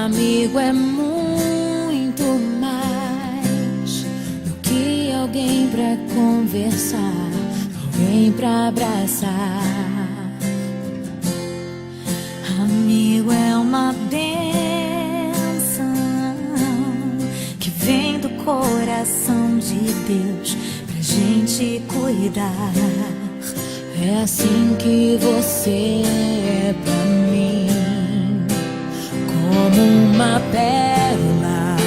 amigo é muito mais do que alguém pra conversar, alguém pra abraçar. Amigo é uma bênção que vem do coração de Deus pra gente cuidar. É assim que você é pra mim, como uma pérola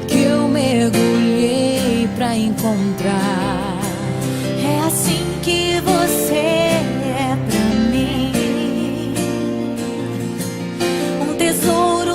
que eu mergulhei pra encontrar. É assim que você é pra mim, um tesouro